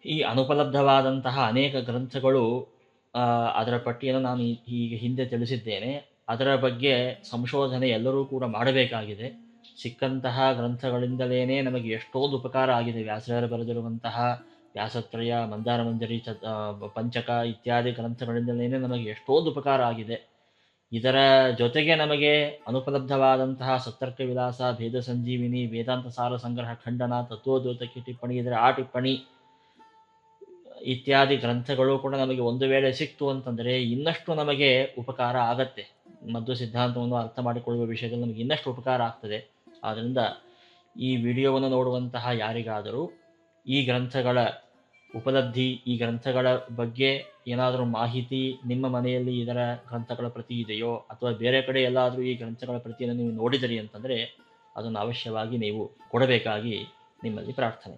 ಈ ಅನುಪಲಬ್ಧವಾದಂತಹ ಅನೇಕ ಗ್ರಂಥಗಳು ಅದರ ಪಟ್ಟಿಯನ್ನು ನಾನು ಈಗ ಹಿಂದೆ ತಿಳಿಸಿದ್ದೇನೆ. ಅದರ ಬಗ್ಗೆ ಸಂಶೋಧನೆ ಎಲ್ಲರೂ ಕೂಡ ಮಾಡಬೇಕಾಗಿದೆ. ಸಿಕ್ಕಂತಹ ಗ್ರಂಥಗಳಿಂದಲೇ ನಮಗೆ ಎಷ್ಟೊಂದು ಉಪಕಾರ ಆಗಿದೆ. ವ್ಯಾಸರಾಯರು ಬರೆದಿರುವಂತಹ ವ್ಯಾಸತ್ರಯ, ಮಂದಾರ ಮಂಜರಿ, ಪಂಚಕ ಇತ್ಯಾದಿ ಗ್ರಂಥಗಳಿಂದಲೇ ನಮಗೆ ಎಷ್ಟೊಂದು ಉಪಕಾರ ಆಗಿದೆ. ಇದರ ಜೊತೆಗೆ ನಮಗೆ ಅನುಪಲಬ್ಧವಾದಂತಹ ಸತ್ತರ್ಕ ವಿಲಾಸ, ಭೇದ ಸಂಜೀವಿನಿ, ವೇದಾಂತ ಸಾರ ಸಂಗ್ರಹ ಖಂಡನ, ತತ್ವೋದ್ಯೋತಕ್ಕೆ ಟಿಪ್ಪಣಿ, ಇದರ ಆ ಟಿಪ್ಪಣಿ ಇತ್ಯಾದಿ ಗ್ರಂಥಗಳು ಕೂಡ ನಮಗೆ ಒಂದು ವೇಳೆ ಸಿಕ್ತು ಅಂತಂದರೆ ಇನ್ನಷ್ಟು ನಮಗೆ ಉಪಕಾರ ಆಗತ್ತೆ. ಮಧ್ವ ಸಿದ್ಧಾಂತವನ್ನು ಅರ್ಥ ಮಾಡಿಕೊಳ್ಳುವ ವಿಷಯದಲ್ಲಿ ನಮಗೆ ಇನ್ನಷ್ಟು ಉಪಕಾರ ಆಗ್ತದೆ. ಆದ್ದರಿಂದ ಈ ವಿಡಿಯೋವನ್ನು ನೋಡುವಂತಹ ಯಾರಿಗಾದರೂ ಈ ಗ್ರಂಥಗಳ ಉಪಲಬ್ಧಿ, ಈ ಗ್ರಂಥಗಳ ಬಗ್ಗೆ ಏನಾದರೂ ಮಾಹಿತಿ ನಿಮ್ಮ ಮನೆಯಲ್ಲಿ ಇದರ ಗ್ರಂಥಗಳ ಪ್ರತಿ ಇದೆಯೋ ಅಥವಾ ಬೇರೆ ಕಡೆ ಎಲ್ಲಾದರೂ ಈ ಗ್ರಂಥಗಳ ಪ್ರತಿಯನ್ನು ನೀವು ನೋಡಿದಿರಿ ಅಂತಂದರೆ ಅದನ್ನು ಅವಶ್ಯವಾಗಿ ನೀವು ಕೊಡಬೇಕಾಗಿ ನಿಮ್ಮಲ್ಲಿ ಪ್ರಾರ್ಥನೆ.